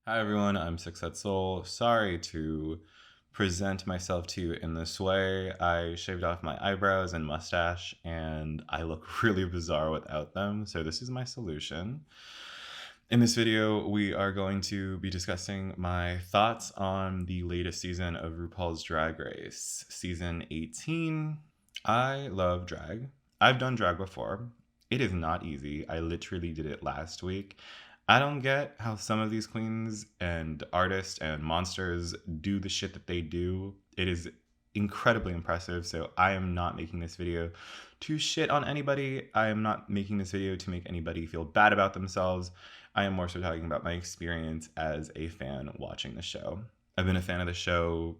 Hi everyone, I'm Six Soul. Sorry to present myself to you in this way. I shaved off my eyebrows and mustache and I look really bizarre without them, so this is my solution. In this video, we are going to be discussing my thoughts on the latest season of RuPaul's Drag Race, season 18. I love drag. I've done drag before. It is not easy. I literally did it last week. I don't get how some of these queens and artists and monsters do the shit that they do. It is incredibly impressive. So I am not making this video to shit on anybody. I am not making this video to make anybody feel bad about themselves. I am more so talking about my experience as a fan watching the show. I've been a fan of the show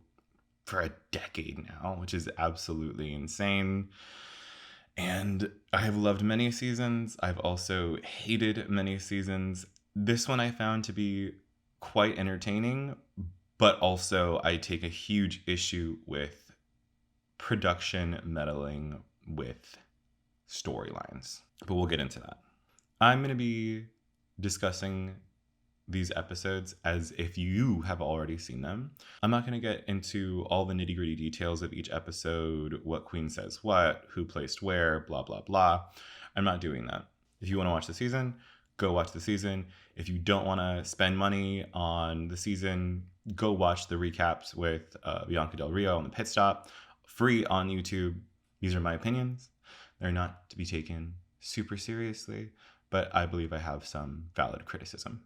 for a decade now, which is absolutely insane. And I have loved many seasons. I've also hated many seasons. This one I found to be quite entertaining, but also I take a huge issue with production meddling with storylines. But we'll get into that. I'm going to be discussing these episodes as if you have already seen them. I'm not going to get into all the nitty gritty details of each episode, what queen says what, who placed where, blah, blah, blah. I'm not doing that. If you want to watch the season, go watch the season. If you don't want to spend money on the season, go watch the recaps with Bianca Del Rio on the pit stop, free on YouTube. These are my opinions. They're not to be taken super seriously, but I believe I have some valid criticism.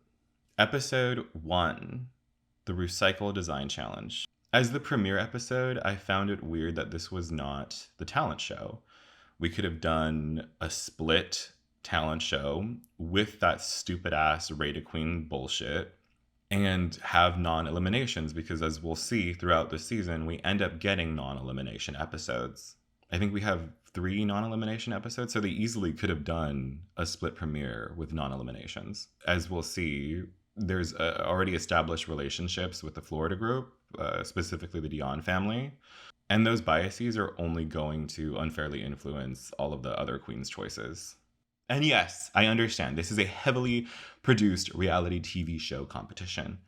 Episode 1, the Rusical Design Challenge. As the premiere episode, I found it weird that this was not the talent show. We could have done a split talent show with that stupid ass Rate a Queen bullshit and have non-eliminations, because as we'll see throughout the season, we end up getting non-elimination episodes. I think we have 3 non-elimination episodes, so they easily could have done a split premiere with non-eliminations. As we'll see, there's already established relationships with the Florida group, specifically the Dion family. And those biases are only going to unfairly influence all of the other queens' choices. And yes, I understand this is a heavily produced reality TV show competition,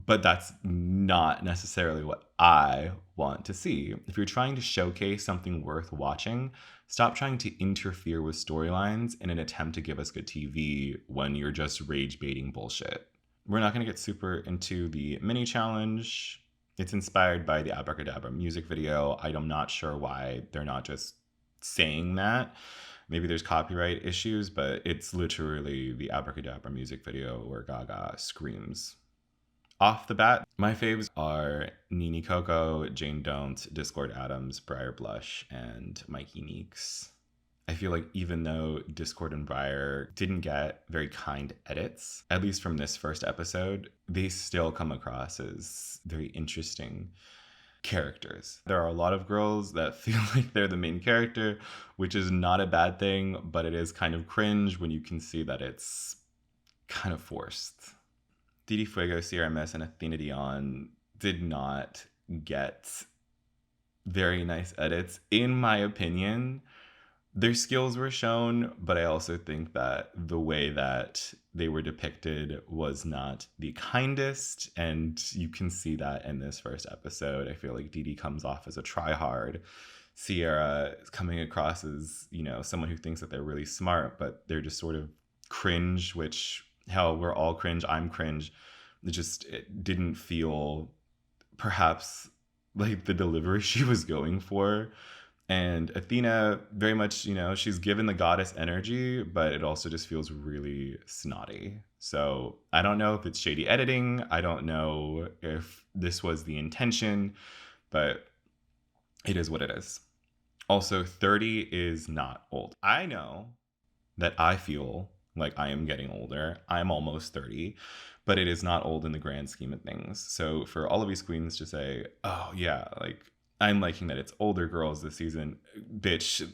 but that's not necessarily what I want to see. If you're trying to showcase something worth watching, stop trying to interfere with storylines in an attempt to give us good TV when you're just rage baiting bullshit. We're not going to get super into the mini challenge. It's inspired by the Abracadabra music video. I'm not sure why they're not just saying that. Maybe there's copyright issues, but it's literally the Abracadabra music video where Gaga screams. Off the bat, my faves are Nene Coco, Jane Don't, Discord Adams, Briar Blush, and Mikey Meeks. I feel like even though Discord and Briar didn't get very kind edits, at least from this first episode, they still come across as very interesting characters. There are a lot of girls that feel like they're the main character, which is not a bad thing, but it is kind of cringe when you can see that it's kind of forced. Didi Fuego, Sierra Miss, and Athena Dion did not get very nice edits, in my opinion. Their skills were shown, but I also think that the way that they were depicted was not the kindest, and you can see that in this first episode. I feel like Didi comes off as a tryhard. Sierra is coming across as, someone who thinks that they're really smart, but they're just sort of cringe, which, hell, we're all cringe. I'm cringe. It didn't feel perhaps like the delivery she was going for. And Athena, very much, she's given the goddess energy, but it also just feels really snotty. So I don't know if it's shady editing. I don't know if this was the intention, but it is what it is. Also, 30 is not old. I know that I feel like I am getting older. I'm almost 30, but it is not old in the grand scheme of things. So for all of these queens to say, oh yeah, like, I'm liking that it's older girls this season. Bitch,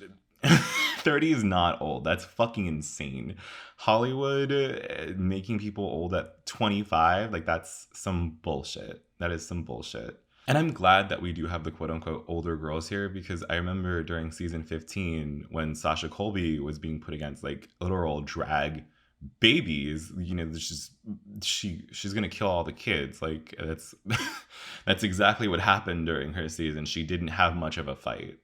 30 is not old. That's fucking insane. Hollywood making people old at 25, like, that's some bullshit. That is some bullshit. And I'm glad that we do have the quote unquote older girls here, because I remember during season 15 when Sasha Colby was being put against like literal drag babies, she's gonna kill all the kids. Like that's that's exactly what happened during her season. She didn't have much of a fight.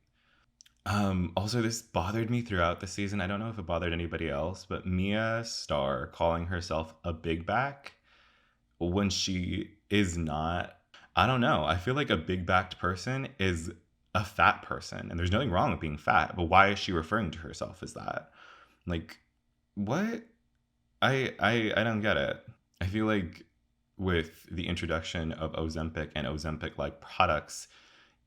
Also, this bothered me throughout the season. I don't know if it bothered anybody else, but Mia Starr calling herself a big back when she is not. I don't know. I feel like a big backed person is a fat person, and there's nothing wrong with being fat. But why is she referring to herself as that? Like, what? I don't get it. I feel like with the introduction of Ozempic and Ozempic like products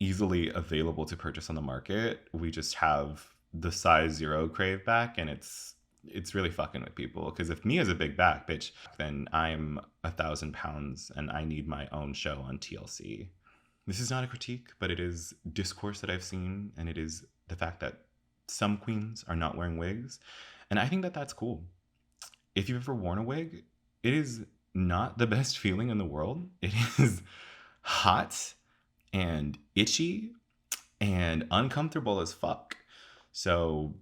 easily available to purchase on the market, we just have the size zero crave back, and it's really fucking with people. Because if me is a big back bitch, then I'm 1,000 pounds and I need my own show on TLC. This is not a critique, but it is discourse that I've seen, and it is the fact that some queens are not wearing wigs, and I think that that's cool. If you've ever worn a wig, it is not the best feeling in the world. It is hot and itchy and uncomfortable as fuck. So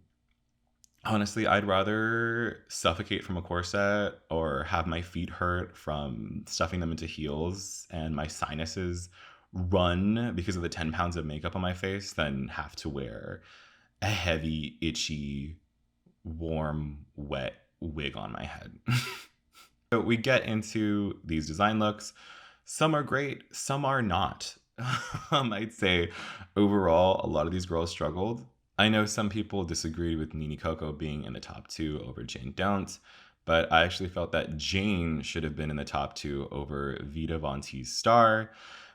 honestly, I'd rather suffocate from a corset or have my feet hurt from stuffing them into heels and my sinuses run because of the 10 pounds of makeup on my face than have to wear a heavy, itchy, warm, wet wig on my head. So we get into these design looks. Some are great, some are not. I'd say overall, a lot of these girls struggled. I know some people disagreed with Nini Coco being in the top 2 over Jane Don't, but I actually felt that Jane should have been in the top 2 over Vita Von Teese Star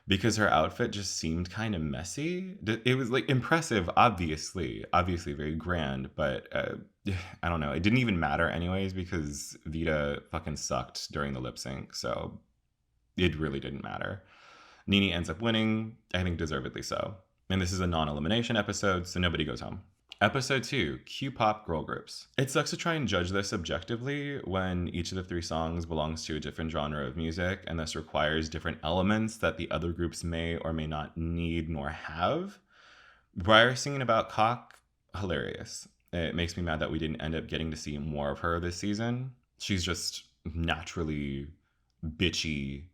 because her outfit just seemed kind of messy. It was like impressive, obviously very grand, but I don't know. It didn't even matter anyways because Vita fucking sucked during the lip sync, so it really didn't matter. Nini ends up winning, I think deservedly so. And this is a non-elimination episode, so nobody goes home. Episode 2, Q-pop girl groups. It sucks to try and judge this objectively when each of the 3 songs belongs to a different genre of music and thus requires different elements that the other groups may or may not need nor have. Briar singing about cock, hilarious. It makes me mad that we didn't end up getting to see more of her this season. She's just naturally bitchy,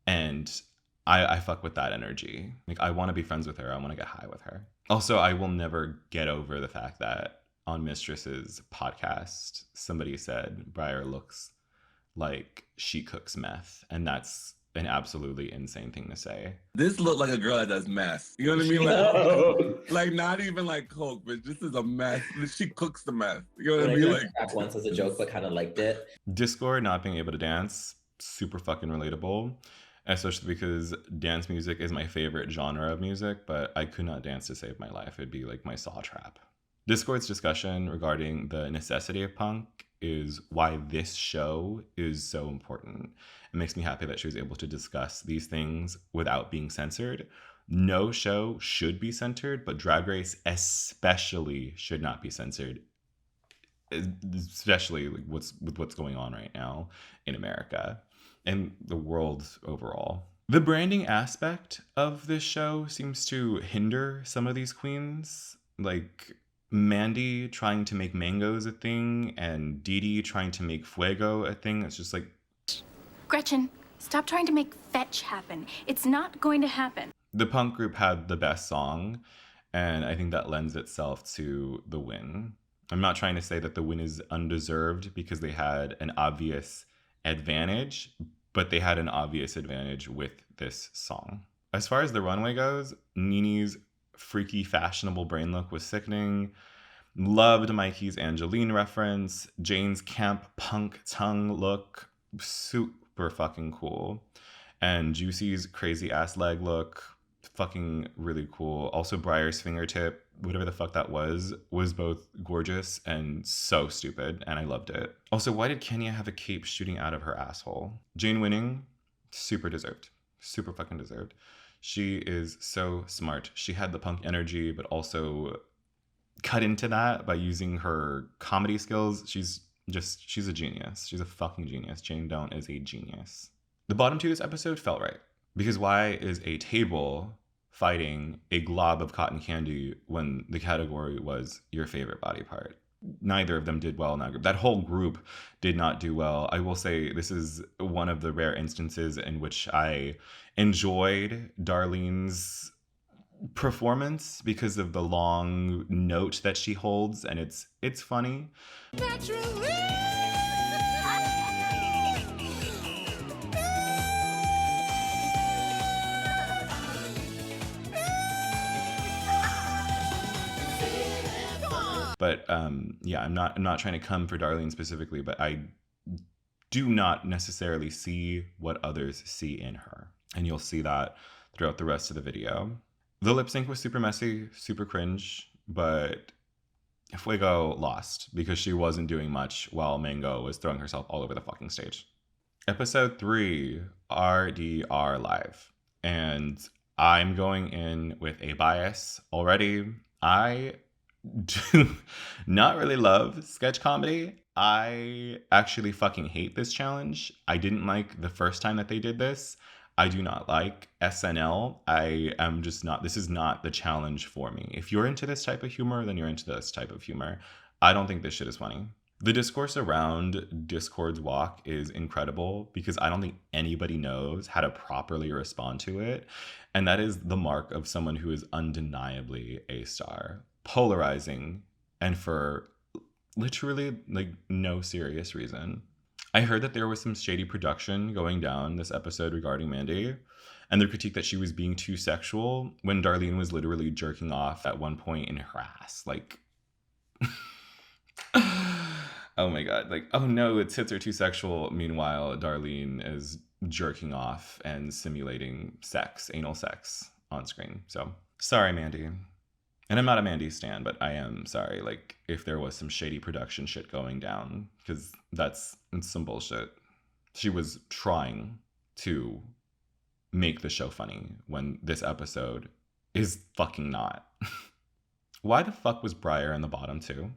and I fuck with that energy. Like, I want to be friends with her. I want to get high with her. Also, I will never get over the fact that on Mistress's podcast, somebody said Briar looks like she cooks meth. And that's an absolutely insane thing to say. This looked like a girl that does meth. You know what I mean? Like, like not even like coke, but this is a meth. She cooks the meth. You know what I mean? Like once as a joke, but kind of liked it. Discord not being able to dance, super fucking relatable. Especially because dance music is my favorite genre of music, but I could not dance to save my life. It'd be like my saw trap. Discord's discussion regarding the necessity of punk is why this show is so important. It makes me happy that she was able to discuss these things without being censored. No show should be censored, but Drag Race especially should not be censored, especially with what's going on right now in America and the world overall. The branding aspect of this show seems to hinder some of these queens, like Mandy trying to make mangoes a thing and Dee Dee trying to make fuego a thing. It's just like, Gretchen, stop trying to make fetch happen. It's not going to happen. The punk group had the best song, and I think that lends itself to the win. I'm not trying to say that the win is undeserved because they had an obvious advantage, but they had an obvious advantage with this song. As far as the runway goes, Nini's freaky fashionable brain look was sickening. Loved Mikey's Angeline reference. Jane's camp punk tongue look, super fucking cool. And Juicy's crazy ass leg look, fucking really cool. Also Briar's fingertip, whatever the fuck that was both gorgeous and so stupid, and I loved it. Also, why did Kenya have a cape shooting out of her asshole? Jane winning, super deserved. Super fucking deserved. She is so smart. She had the punk energy, but also cut into that by using her comedy skills. She's a genius. She's a fucking genius. Jane Don't is a genius. The bottom 2 of this episode felt right. Because why is a table fighting a glob of cotton candy when the category was your favorite body part? neither of them did well in that group. That whole group did not do well. I will say this is one of the rare instances in which I enjoyed Darlene's performance because of the long note that she holds, and it's funny. But yeah, I'm not trying to come for Darlene specifically, but I do not necessarily see what others see in her, and you'll see that throughout the rest of the video. The lip sync was super messy, super cringe, but Fuego lost because she wasn't doing much while Mango was throwing herself all over the fucking stage. Episode 3, RDR Live. And I'm going in with a bias already. I do not really love sketch comedy. I actually fucking hate this challenge. I didn't like the first time that they did this. I do not like SNL. I am just not, this is not the challenge for me. If you're into this type of humor, then you're into this type of humor. I don't think this shit is funny. The discourse around Discord's walk is incredible because I don't think anybody knows how to properly respond to it. And that is the mark of someone who is undeniably a star. Polarizing, and for literally like no serious reason. I heard that there was some shady production going down this episode regarding Mandy, and their critique that she was being too sexual when Darlene was literally jerking off at one point in her ass. Like, oh my God, like, oh no, its hits are too sexual. Meanwhile, Darlene is jerking off and simulating sex, anal sex on screen. So, sorry, Mandy. And I'm not a Mandy stan, but I am sorry, like, if there was some shady production shit going down, because that's some bullshit. She was trying to make the show funny when this episode is fucking not. Why the fuck was Briar in the bottom too?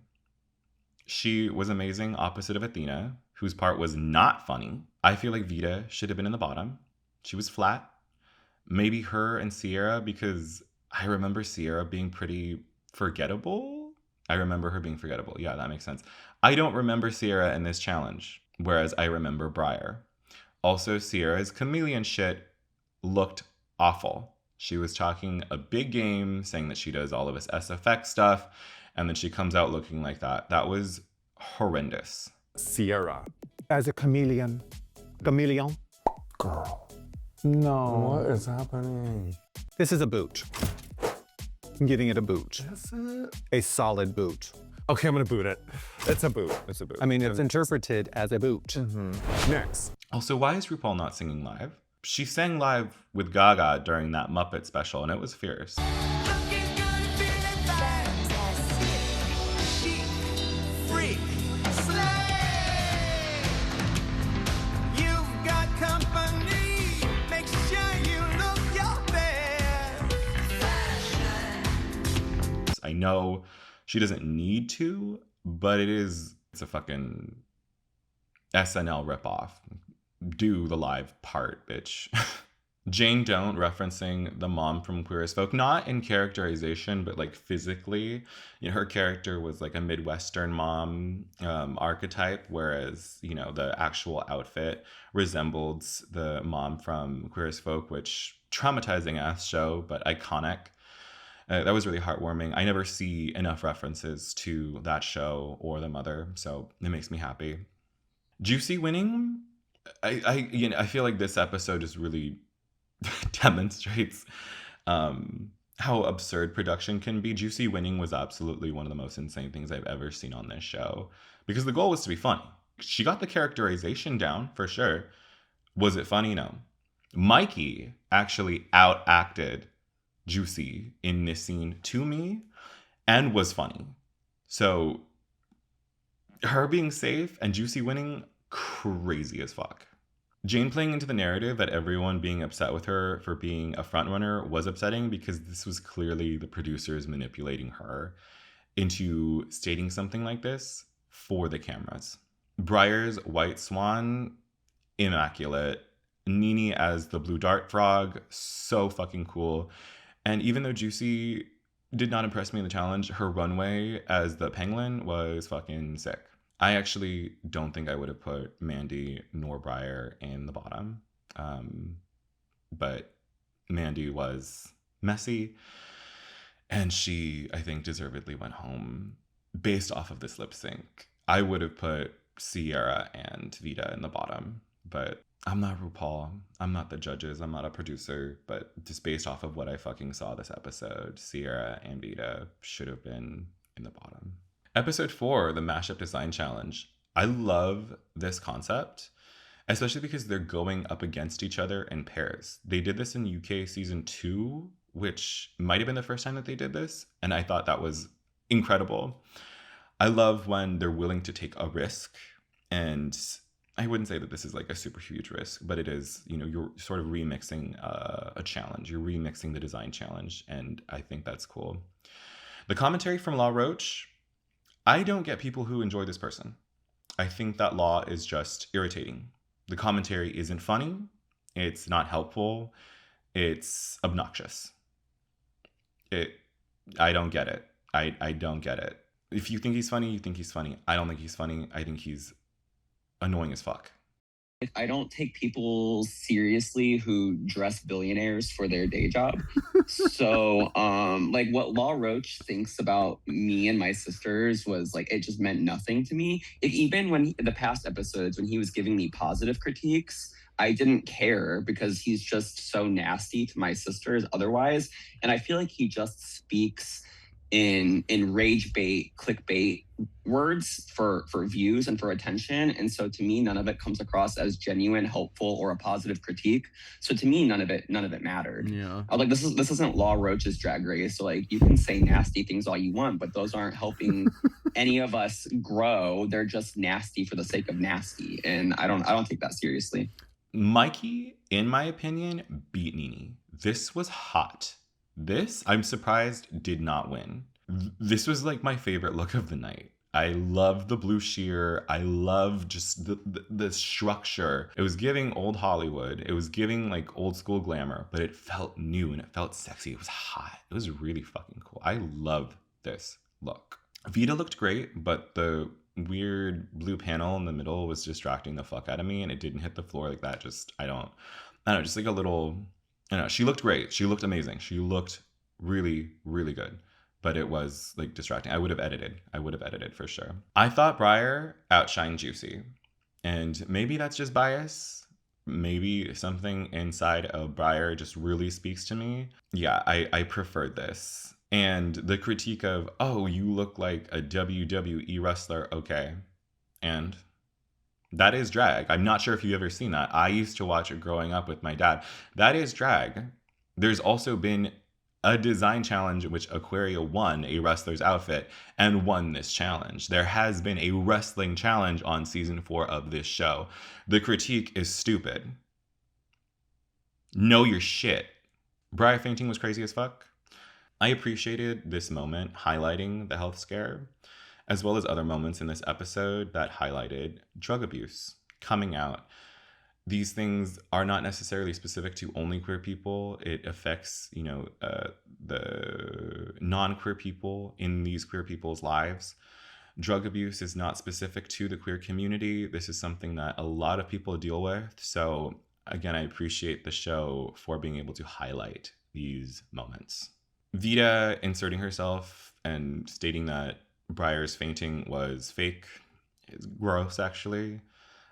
She was amazing opposite of Athena, whose part was not funny. I feel like Vita should have been in the bottom. She was flat. Maybe her and Sierra, because I remember Sierra being pretty forgettable. I remember her being forgettable. Yeah, that makes sense. I don't remember Sierra in this challenge, whereas I remember Briar. Also, Sierra's chameleon shit looked awful. She was talking a big game, saying that she does all of this SFX stuff, and then she comes out looking like that. That was horrendous. Sierra. As a chameleon. Chameleon? Girl. No. What is happening? This is a boot. I'm giving it a boot. Is it? A solid boot. Okay, I'm gonna boot it. It's a boot. It's a boot. I mean, it's interpreted as a boot. Next. Also, why is RuPaul not singing live? She sang live with Gaga during that Muppet special, and it was fierce. I know she doesn't need to, but it's a fucking SNL ripoff. Do the live part, bitch. Jane Don't referencing the mom from Queer as Folk, not in characterization, but like physically. You know, her character was like a Midwestern mom archetype, whereas, you know, the actual outfit resembled the mom from Queer as Folk, which traumatizing ass show, but iconic. That was really heartwarming. I never see enough references to that show or the mother, so it makes me happy. Juicy winning, I feel like this episode just really demonstrates how absurd production can be. Juicy winning was absolutely one of the most insane things I've ever seen on this show, because the goal was to be funny. She got the characterization down for sure. Was it funny? No. Mikey actually outacted Juicy in this scene to me and was funny. So her being safe and Juicy winning, crazy as fuck. Jane playing into the narrative that everyone being upset with her for being a frontrunner was upsetting, because this was clearly the producers manipulating her into stating something like this for the cameras. Briar's White Swan, immaculate. Nene as the Blue Dart Frog, so fucking cool. And even though Juicy did not impress me in the challenge. Her runway as the penguin was fucking sick. I actually don't think I would have put Mandy nor Briar in the bottom. But Mandy was messy, and she, I think, deservedly went home based off of this lip sync. I would have put Sierra and Vita in the bottom, but I'm not RuPaul. I'm not the judges. I'm not a producer. But just based off of what I fucking saw this episode, Sierra and Vita should have been in the bottom. Episode 4, the Mashup Design Challenge. I love this concept, especially because they're going up against each other in pairs. They did this in UK season 2, which might have been the first time that they did this, and I thought that was incredible. I love when they're willing to take a risk, and I wouldn't say that this is like a super huge risk, but it is, you know, you're sort of remixing a challenge. You're remixing the design challenge, and I think that's cool. The commentary from Law Roach, I don't get people who enjoy this person. I think that Law is just irritating. The commentary isn't funny. It's not helpful. It's obnoxious. I don't get it. I don't get it. If you think he's funny, you think he's funny. I don't think he's funny. I think he's annoying as fuck. I don't take people seriously who dress billionaires for their day job. So, like what Law Roach thinks about me and my sisters was like, it just meant nothing to me. Even when the past episodes, when he was giving me positive critiques, I didn't care because he's just so nasty to my sisters otherwise. And I feel like he just speaks in rage bait, clickbait words for views and for attention. And so to me, none of it comes across as genuine, helpful, or a positive critique. So to me, none of it mattered. Yeah. I was like, this isn't Law Roach's Drag Race. So like you can say nasty things all you want, but those aren't helping any of us grow. They're just nasty for the sake of nasty. And I don't take that seriously. Mikey, in my opinion, beat Nene. This was hot. This, I'm surprised, did not win. This was like my favorite look of the night. I love the blue sheer. I love just the structure. It was giving old Hollywood. It was giving like old school glamour, but it felt new and it felt sexy. It was hot. It was really fucking cool. I love this look. Vita looked great, but the weird blue panel in the middle was distracting the fuck out of me, and it didn't hit the floor like that. Just, I don't know, just like a little... I don't know, she looked great. She looked amazing. She looked really, really good. But it was like distracting. I would have edited for sure. I thought Briar outshined Juicy. And maybe that's just bias. Maybe something inside of Briar just really speaks to me. Yeah, I preferred this. And the critique of, oh, you look like a WWE wrestler. Okay. And... that is drag. I'm not sure if you've ever seen that. I used to watch it growing up with my dad. That is drag. There's also been a design challenge in which Aquaria won a wrestler's outfit and won this challenge. There has been a wrestling challenge on season 4 of this show. The critique is stupid. Know your shit. Briar fainting was crazy as fuck. I appreciated this moment highlighting the health scare, as well as other moments in this episode that highlighted drug abuse coming out. These things are not necessarily specific to only queer people. It affects, you know, the non-queer people in these queer people's lives. Drug abuse is not specific to the queer community. This is something that a lot of people deal with. So again, I appreciate the show for being able to highlight these moments. Vita inserting herself and stating that Briar's fainting was fake is gross, actually.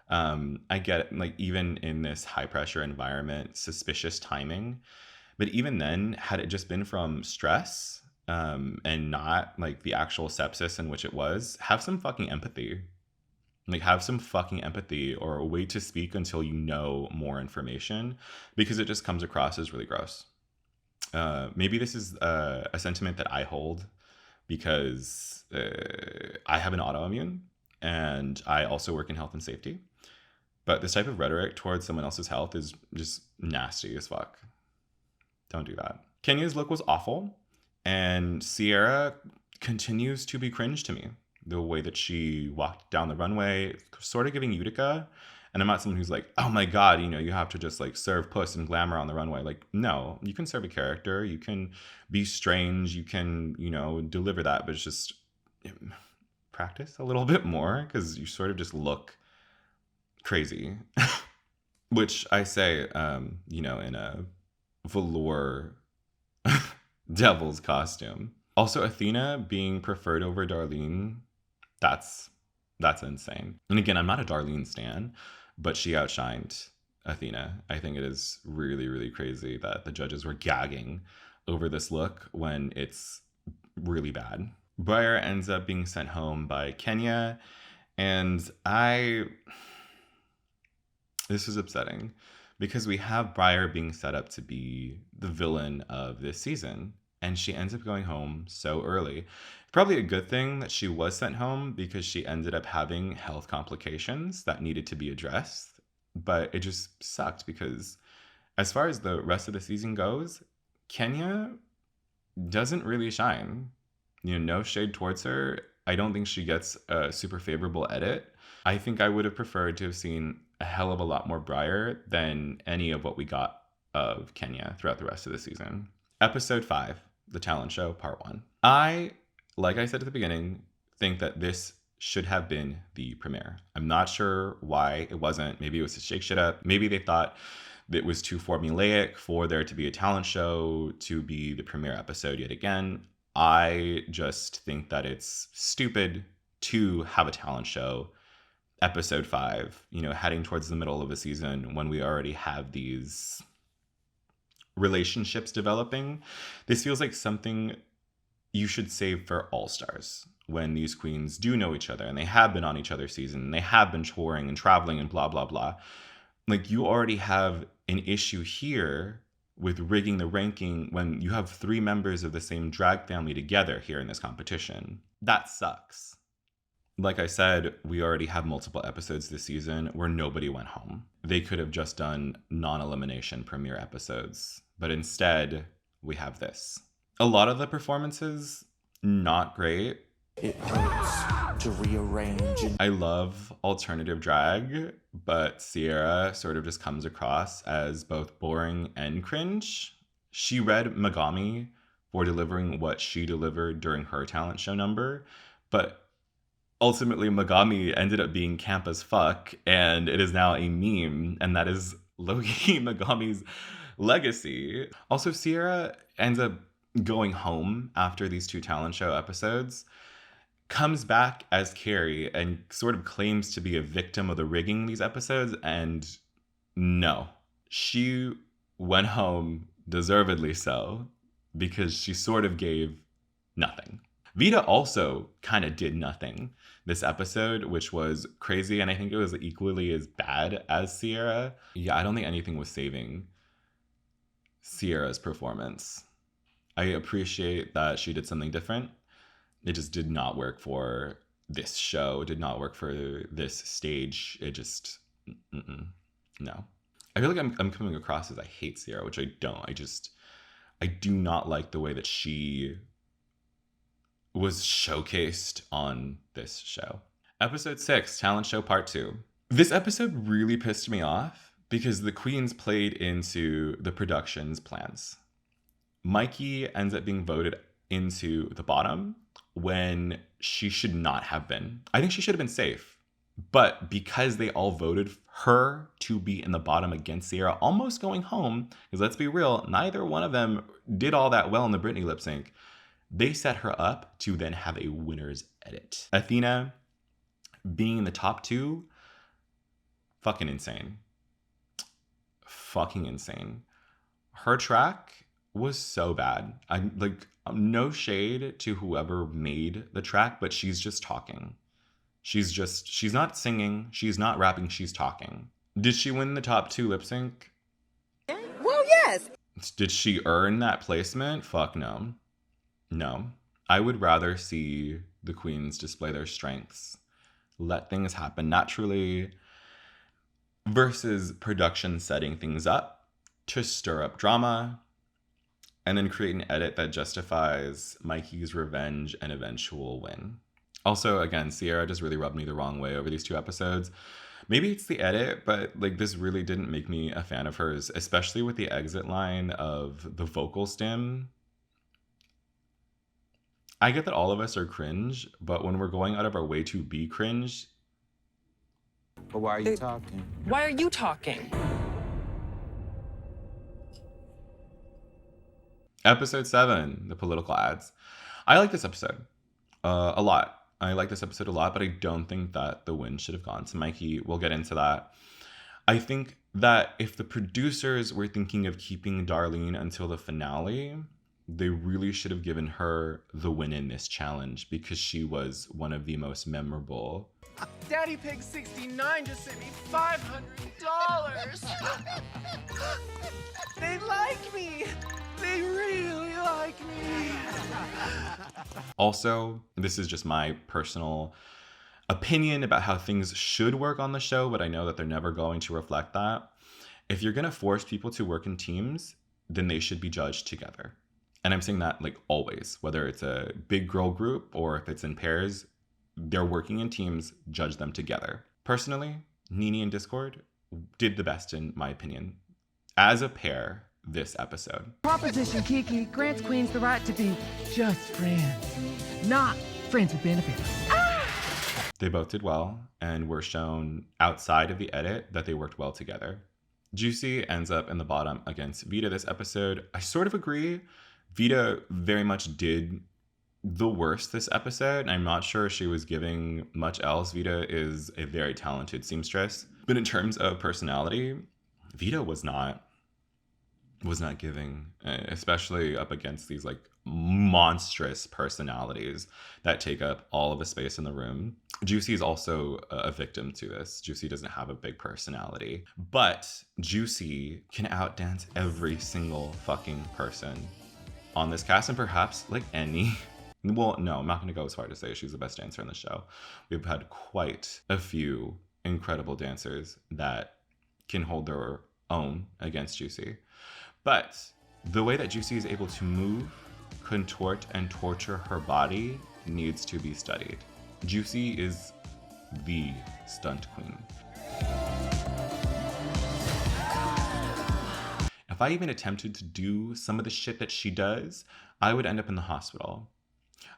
I get it, like, even in this high pressure environment, suspicious timing. But even then, had it just been from stress and not like the actual sepsis in which it was, have some fucking empathy. Like, have some fucking empathy, or wait to speak until you know more information, because it just comes across as really gross. Maybe this is a sentiment that I hold because I have an autoimmune and I also work in health and safety. But this type of rhetoric towards someone else's health is just nasty as fuck. Don't do that. Kenya's look was awful, and Sierra continues to be cringe to me. The way that she walked down the runway, sort of giving Utica, And I'm not someone who's like, oh my God, you know, you have to just like serve puss and glamour on the runway. Like, no, you can serve a character, you can be strange, you can, you know, deliver that, but it's just practice a little bit more because you sort of just look crazy. Which I say, you know, in a velour devil's costume. Also, Athena being preferred over Darlene, that's insane. And again, I'm not a Darlene stan, but she outshined Athena. I think it is really, really crazy that the judges were gagging over this look when it's really bad. Briar ends up being sent home by Kenya, and this is upsetting because we have Briar being set up to be the villain of this season, and she ends up going home so early. Probably a good thing that she was sent home because she ended up having health complications that needed to be addressed, but it just sucked because as far as the rest of the season goes, Kenya doesn't really shine. You know, no shade towards her. I don't think she gets a super favorable edit. I think I would have preferred to have seen a hell of a lot more Briar than any of what we got of Kenya throughout the rest of the season. Episode 5, The Talent Show, Part 1. Like I said at the beginning, think that this should have been the premiere. I'm not sure why it wasn't. Maybe it was to shake shit up. Maybe they thought it was too formulaic for there to be a talent show to be the premiere episode yet again. I just think that it's stupid to have a talent show episode 5, you know, heading towards the middle of the season when we already have these relationships developing. This feels like something you should save for All Stars, when these queens do know each other and they have been on each other's season and they have been touring and traveling and blah, blah, blah. Like, you already have an issue here with rigging the ranking when you have 3 members of the same drag family together here in this competition. That sucks. Like I said, we already have multiple episodes this season where nobody went home. They could have just done non-elimination premiere episodes, but instead we have this. A lot of the performances, not great. It hurts to rearrange. I love alternative drag, but Sierra sort of just comes across as both boring and cringe. She read Megami for delivering what she delivered during her talent show number, but ultimately Megami ended up being camp as fuck, and it is now a meme, and that is low-key Megami's legacy. Also, Sierra ends up going home after these 2 talent show episodes, comes back as Carrie and sort of claims to be a victim of the rigging these episodes, and no, she went home, deservedly so, because she sort of gave nothing. Vita also kind of did nothing this episode, which was crazy, and I think it was equally as bad as Sierra. Yeah, I don't think anything was saving Sierra's performance. I appreciate that she did something different. It just did not work for this show. It did not work for this stage. It just, no. I feel like I'm coming across as I hate Sierra, which I don't. I do not like the way that she was showcased on this show. Episode 6, Talent Show Part 2. This episode really pissed me off because the queens played into the production's plans. Mikey ends up being voted into the bottom when she should not have been. I think she should have been safe. But because they all voted her to be in the bottom against Sierra, almost going home, because let's be real, neither one of them did all that well in the Britney lip sync, they set her up to then have a winner's edit. Athena being in the top 2, fucking insane. Fucking insane. Her track was so bad. I'm like, no shade to whoever made the track, but she's just talking. She's not singing, she's not rapping, she's talking. Did she win the top 2 lip sync? Well, yes. Did she earn that placement? Fuck no. No. I would rather see the queens display their strengths, let things happen naturally, versus production setting things up to stir up drama and then create an edit that justifies Mikey's revenge and eventual win. Also, again, Sierra just really rubbed me the wrong way over these 2 episodes. Maybe it's the edit, but like this really didn't make me a fan of hers, especially with the exit line of the vocal stim. I get that all of us are cringe, but when we're going out of our way to be cringe. But why are you talking? Why are you talking? Episode 7, the political ads. I like this episode a lot. I like this episode a lot, but I don't think that the win should have gone to Mikey. We'll get into that. I think that if the producers were thinking of keeping Darlene until the finale, they really should have given her the win in this challenge because she was one of the most memorable. Daddy Pig 69 just sent me $500. They like me. They really like me. Also, this is just my personal opinion about how things should work on the show, but I know that they're never going to reflect that. If you're going to force people to work in teams, then they should be judged together. And I'm saying that like always, whether it's a big girl group or if it's in pairs, they're working in teams, judge them together. Personally, Nene and Discord did the best in my opinion as a pair this episode. Proposition Kiki grants queens the right to be just friends, not friends with benefits. They both did well and were shown outside of the edit that they worked well together. Juicy ends up in the bottom against Vita this episode. I sort of agree. Vita very much did the worst this episode. I'm not sure she was giving much else. Vita is a very talented seamstress. But in terms of personality, Vita was not giving, especially up against these like monstrous personalities that take up all of the space in the room. Juicy is also a victim to this. Juicy doesn't have a big personality, but Juicy can outdance every single fucking person on this cast, and perhaps like any. Well, no, I'm not going to go as far to say she's the best dancer in the show. We've had quite a few incredible dancers that can hold their own against Juicy. But the way that Juicy is able to move, contort, and torture her body needs to be studied. Juicy is the stunt queen. If I even attempted to do some of the shit that she does, I would end up in the hospital.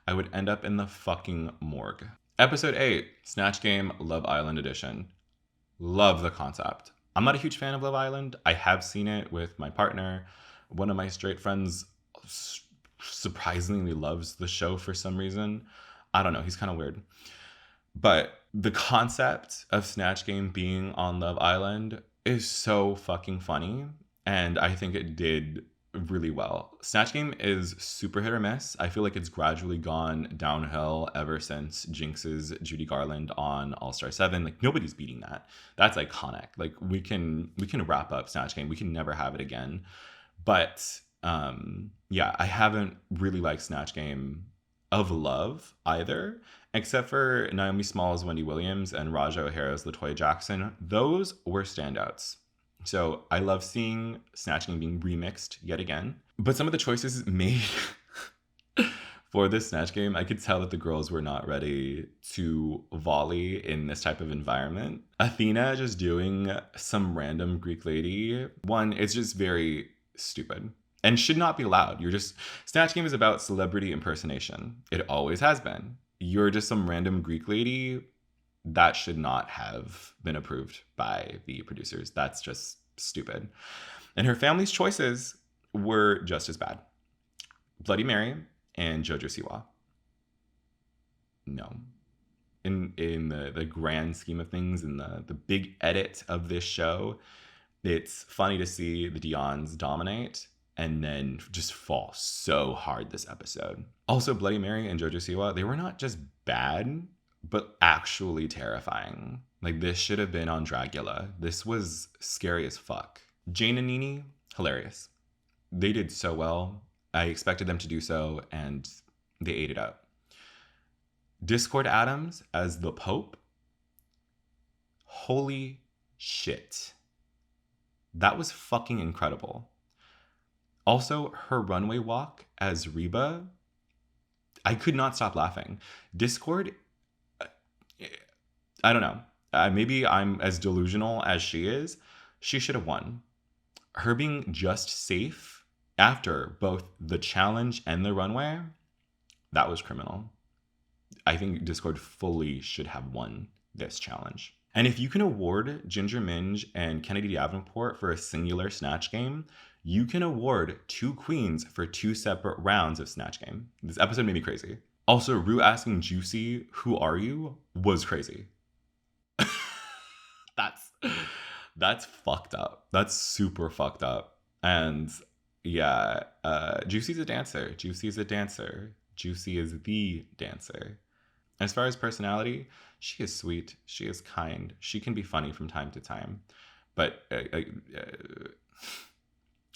I would end up in the fucking morgue. Episode 8, Snatch Game Love Island edition. Love the concept. I'm not a huge fan of Love Island. I have seen it with my partner. One of my straight friends surprisingly loves the show for some reason. I don't know, he's kind of weird. But the concept of Snatch Game being on Love Island is so fucking funny. And I think it did really well. Snatch Game is super hit or miss. I feel like it's gradually gone downhill ever since Jinx's Judy Garland on All-Star 7. Like nobody's beating that. That's iconic. Like we can wrap up Snatch Game. We can never have it again. But yeah, I haven't really liked Snatch Game of Love either, except for Naomi Smalls, Wendy Williams, and Raja O'Hara's LaToya Jackson. Those were standouts. So I love seeing Snatch Game being remixed yet again. But some of the choices made for this Snatch Game, I could tell that the girls were not ready to volley in this type of environment. Athena just doing some random Greek lady. One, it's just very stupid and should not be allowed. Snatch Game is about celebrity impersonation. It always has been. You're just some random Greek lady. That should not have been approved by the producers. That's just stupid. And her family's choices were just as bad. Bloody Mary and JoJo Siwa. No. In the grand scheme of things, in the big edit of this show, it's funny to see the Dion's dominate and then just fall so hard this episode. Also, Bloody Mary and JoJo Siwa, they were not just bad, but actually terrifying. Like this should have been on Dragula. This was scary as fuck. Jane and Nene, hilarious. They did so well. I expected them to do so, and they ate it up. Discord Adams as the Pope. Holy shit. That was fucking incredible. Also, her runway walk as Reba, I could not stop laughing. Discord, I don't know. maybe I'm as delusional as she is. She should have won. Her being just safe after both the challenge and the runway, that was criminal. I think Discord fully should have won this challenge. And if you can award Ginger Minj and Kennedy Davenport for a singular Snatch game, you can award 2 queens for 2 separate rounds of Snatch game. This episode made me crazy. Also, Ru asking Juicy, "Who are you?" was crazy. That's fucked up. That's super fucked up. And yeah, Juicy's a dancer. Juicy is a dancer. Juicy is the dancer. As far as personality, she is sweet. She is kind. She can be funny from time to time. But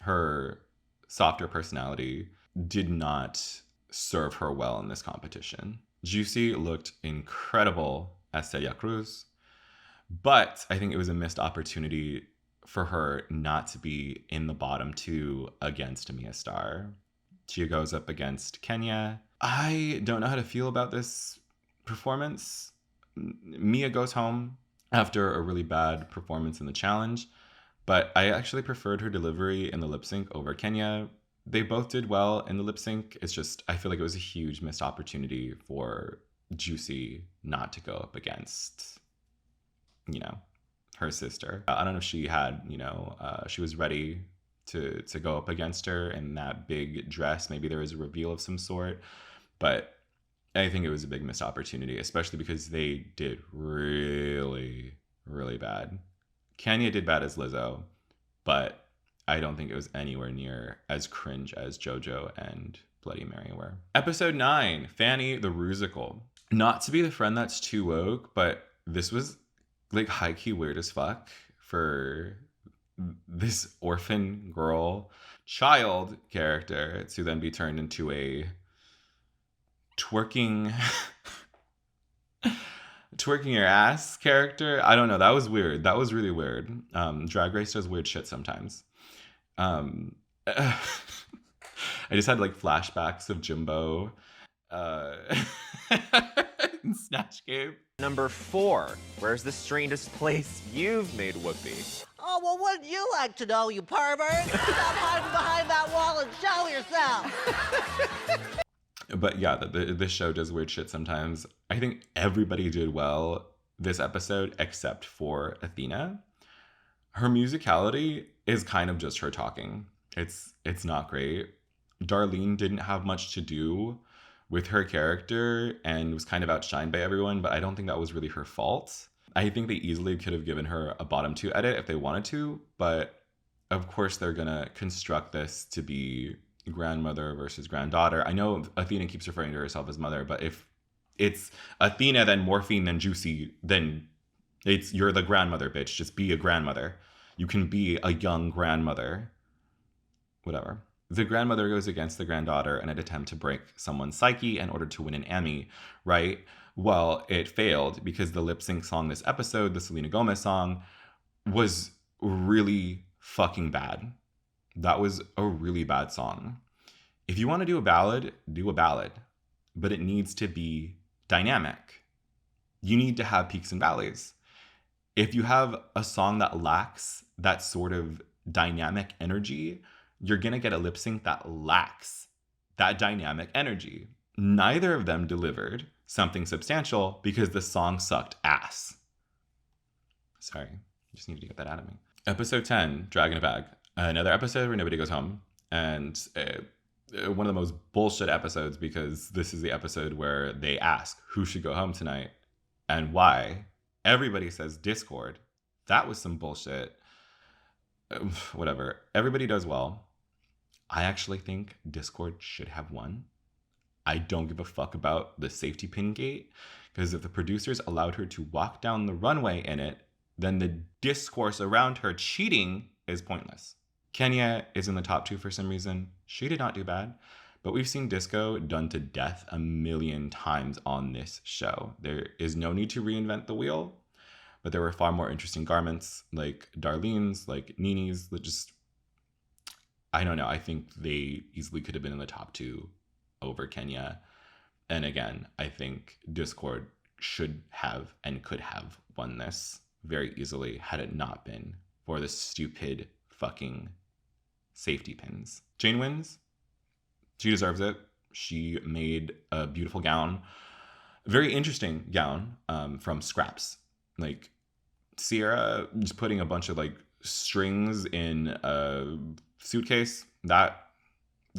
her softer personality did not serve her well in this competition. Juicy looked incredible as Celia Cruz, but I think it was a missed opportunity for her not to be in the bottom 2 against Mia Starr. She goes up against Kenya. I don't know how to feel about this performance. Mia goes home after a really bad performance in the challenge, but I actually preferred her delivery in the lip sync over Kenya. They both did well in the lip sync. It's just, I feel like it was a huge missed opportunity for Juicy not to go up against, her sister. I don't know if she had, she was ready to go up against her in that big dress. Maybe there was a reveal of some sort, but I think it was a big missed opportunity, especially because they did really, really bad. Kenya did bad as Lizzo, but I don't think it was anywhere near as cringe as JoJo and Bloody Mary were. Episode 9, Fanny the Rusical. Not to be the friend that's too woke, but this was like high-key weird as fuck for this orphan girl child character to then be turned into a twerking your ass character. I don't know. That was weird. That was really weird. Drag Race does weird shit sometimes. I just had like flashbacks of Jimbo in Snatch Game. Number 4, where's the strangest place you've made whoopee? Oh, well, wouldn't you like to know, you pervert? Stop hiding behind that wall and show yourself. But yeah, this show does weird shit sometimes. I think everybody did well this episode except for Athena. Her musicality is kind of just her talking. It's not great. Darlene didn't have much to do with her character and was kind of outshined by everyone, but I don't think that was really her fault. I think they easily could have given her a bottom 2 edit if they wanted to, but of course they're gonna construct this to be grandmother versus granddaughter. I know Athena keeps referring to herself as mother, but if it's Athena, then Morphine, then Juicy, then you're the grandmother, bitch. Just be a grandmother. You can be a young grandmother. Whatever. The grandmother goes against the granddaughter in an attempt to break someone's psyche in order to win an Emmy, right? Well, it failed because the lip sync song this episode, the Selena Gomez song, was really fucking bad. That was a really bad song. If you want to do a ballad, but it needs to be dynamic. You need to have peaks and valleys. If you have a song that lacks that sort of dynamic energy, you're going to get a lip sync that lacks that dynamic energy. Neither of them delivered something substantial because the song sucked ass. Sorry, just needed to get that out of me. Episode 10, Drag in a Bag. Another episode where nobody goes home. And one of the most bullshit episodes because this is the episode where they ask who should go home tonight and why. Everybody says Discord. That was some bullshit. Whatever. Everybody does well. I actually think Discord should have won. I don't give a fuck about the safety pin gate because if the producers allowed her to walk down the runway in it, then the discourse around her cheating is pointless. Kenya is in the top 2 for some reason. She did not do bad, but we've seen disco done to death a million times on this show. There is no need to reinvent the wheel, but there were far more interesting garments like Darlene's, like Nini's, that just, I don't know. I think they easily could have been in the top 2 over Kenya. And again, I think Discord should have and could have won this very easily had it not been for the stupid fucking safety pins. Jane wins. She deserves it. She made a beautiful gown, very interesting gown, from scraps. Like Sierra just putting a bunch of like strings in a suitcase. That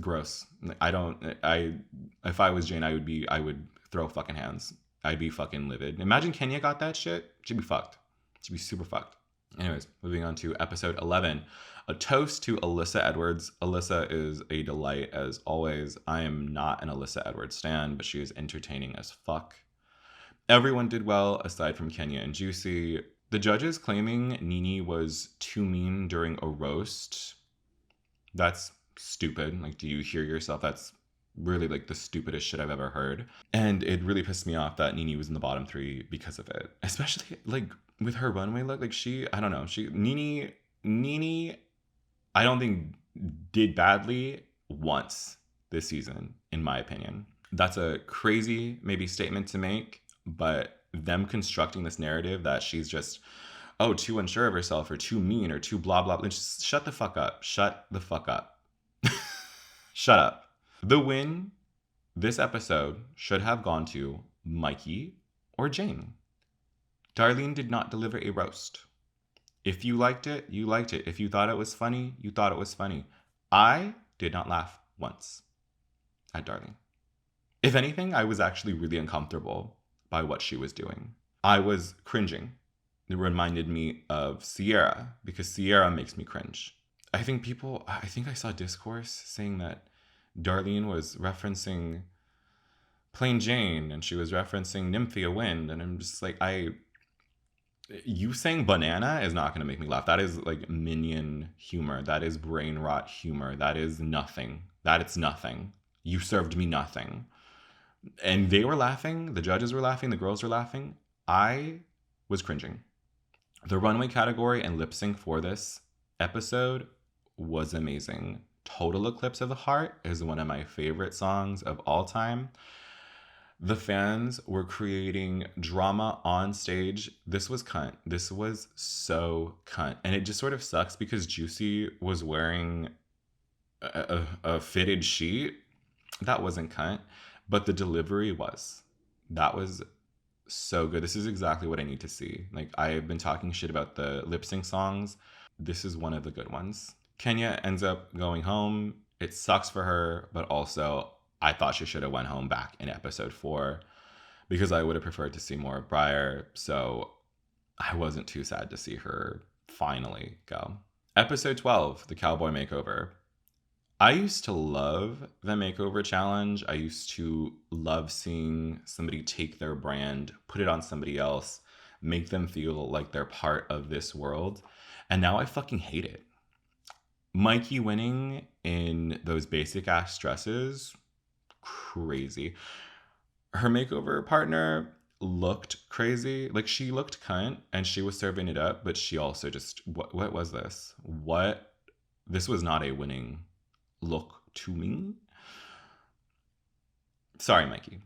gross. If I was Jane, I would throw fucking hands. I'd be fucking livid. Imagine Kenya got that shit. She'd be fucked. She'd be super fucked. Anyways, moving on to episode 11. A toast to Alyssa Edwards. Alyssa is a delight as always. I am not an Alyssa Edwards stan, but she is entertaining as fuck. Everyone did well aside from Kenya and Juicy. The judges claiming Nene was too mean during a roast. That's stupid. Like, do you hear yourself? That's really like the stupidest shit I've ever heard. And it really pissed me off that Nene was in the bottom 3 because of it. Especially like with her runway look. Like Nene, I don't think did badly once this season, in my opinion. That's a crazy maybe statement to make, but them constructing this narrative that she's just, too unsure of herself or too mean or too blah, blah, blah. Just shut the fuck up. Shut the fuck up. Shut up. The win this episode should have gone to Mikey or Jane. Darlene did not deliver a roast. If you liked it, you liked it. If you thought it was funny, you thought it was funny. I did not laugh once at Darlene. If anything, I was actually really uncomfortable by what she was doing. I was cringing. It reminded me of Sierra because Sierra makes me cringe. I think I saw discourse saying that Darlene was referencing Plain Jane and she was referencing Nymphia Wind. And I'm just like, you saying banana is not going to make me laugh. That is like minion humor. That is brain rot humor. That is nothing. It's nothing. You served me nothing. And they were laughing. The judges were laughing. The girls were laughing. I was cringing. The runway category and lip sync for this episode was amazing. Total Eclipse of the Heart is one of my favorite songs of all time. The fans were creating drama on stage. This was cunt. This was so cunt. And it just sort of sucks because Juicy was wearing a fitted sheet. That wasn't cunt. But the delivery was. That was so good. This is exactly what I need to see. Like, I've been talking shit about the lip sync songs. This is one of the good ones. Kenya ends up going home. It sucks for her, but also I thought she should have went home back in episode 4 because I would have preferred to see more of Briar. So I wasn't too sad to see her finally go. Episode 12, the Cowboy Makeover. I used to love the Makeover Challenge. I used to love seeing somebody take their brand, put it on somebody else, make them feel like they're part of this world. And now I fucking hate it. Mikey winning in those basic ass dresses, crazy. Her makeover partner looked crazy. Like, she looked cunt and she was serving it up, but she also just, what was this? This was not a winning look to me. Sorry, Mikey.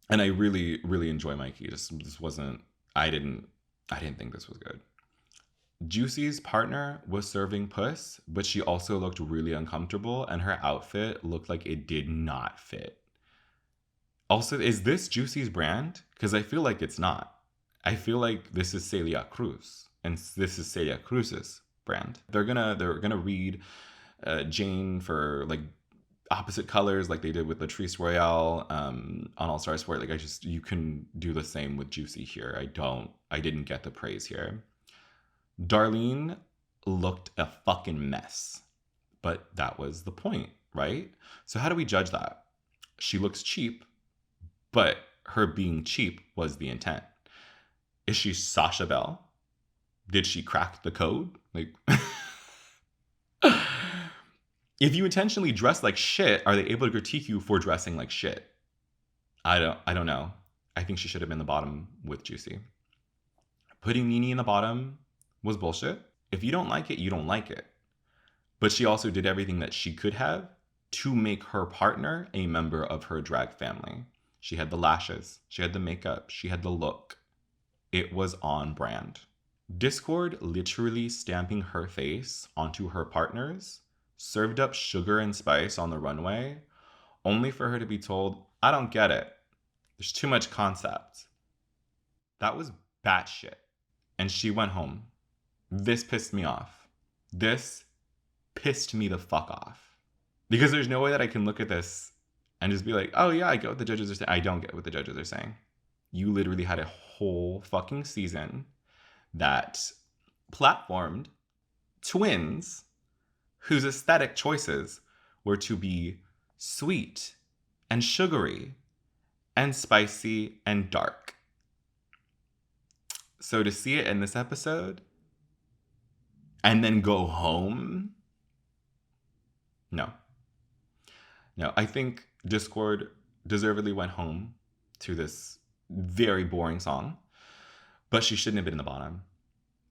And I really, really enjoy Mikey. This wasn't, I didn't think this was good. Juicy's partner was serving puss, but she also looked really uncomfortable and her outfit looked like it did not fit. Also, is this Juicy's brand? Because I feel like it's not. I feel like this is Celia Cruz and this is Celia Cruz's brand. They're gonna read Jane for like opposite colors like they did with Latrice Royale on All Star Sport. Like, you can do the same with Juicy here. I didn't get the praise here. Darlene looked a fucking mess, but that was the point, right? So how do we judge that? She looks cheap, but her being cheap was the intent. Is she Sasha Bell? Did she crack the code? Like, if you intentionally dress like shit, are they able to critique you for dressing like shit? I don't know. I think she should have been the bottom with Juicy. Putting Nene in the bottom was bullshit. If you don't like it, you don't like it. But she also did everything that she could have to make her partner a member of her drag family. She had the lashes. She had the makeup. She had the look. It was on brand. Discord literally stamping her face onto her partners, served up sugar and spice on the runway, only for her to be told, I don't get it. There's too much concept. That was batshit. And she went home. This pissed me off. This pissed me the fuck off. Because there's no way that I can look at this and just be like, oh yeah, I get what the judges are saying. I don't get what the judges are saying. You literally had a whole fucking season that platformed twins whose aesthetic choices were to be sweet and sugary and spicy and dark. So to see it in this episode and then go home, no. I think Discord deservedly went home to this very boring song, but she shouldn't have been in the bottom.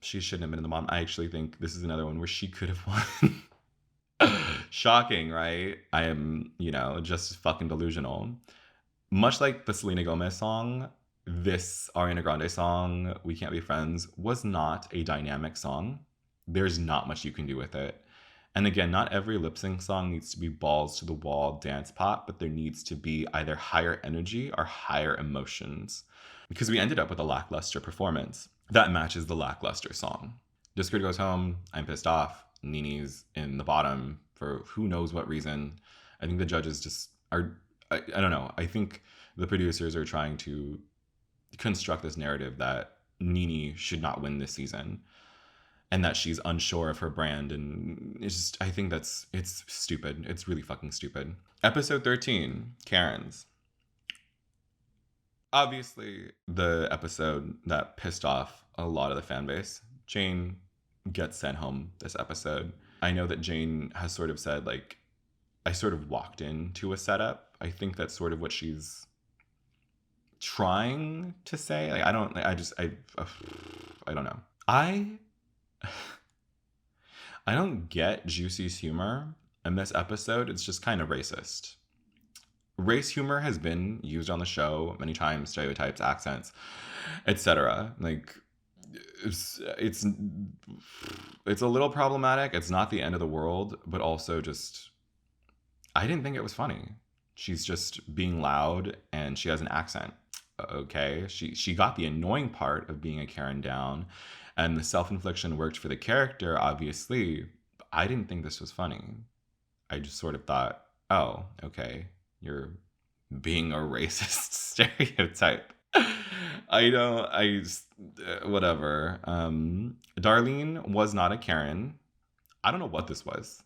She shouldn't have been in the bottom. I actually think this is another one where she could have won. Shocking, right? I am, just fucking delusional. Much like the Selena Gomez song, this Ariana Grande song, We Can't Be Friends, was not a dynamic song. There's not much you can do with it. And again, not every lip sync song needs to be balls to the wall dance pop, but there needs to be either higher energy or higher emotions. Because we ended up with a lackluster performance that matches the lackluster song. Discord goes home. I'm pissed off. Nini's in the bottom for who knows what reason. I think the judges just are, I don't know. I think the producers are trying to construct this narrative that Nini should not win this season and that she's unsure of her brand. And it's just, I think it's stupid. It's really fucking stupid. Episode 13, Karen's. Obviously, the episode that pissed off a lot of the fan base. Jane gets sent home this episode. I know that Jane has sort of said, like, I sort of walked into a setup. I think that's sort of what she's trying to say. Like, I don't know. I don't get Juicy's humor in this episode. It's just kind of racist. Race humor has been used on the show many times, stereotypes, accents, etc. Like, it's a little problematic. It's not the end of the world, but also just, I didn't think it was funny. She's just being loud and she has an accent. Okay, she got the annoying part of being a Karen down, and the self-infliction worked for the character, obviously. I didn't think this was funny. I just sort of thought, oh, okay, you're being a racist stereotype. Whatever. Darlene was not a Karen. I don't know what this was.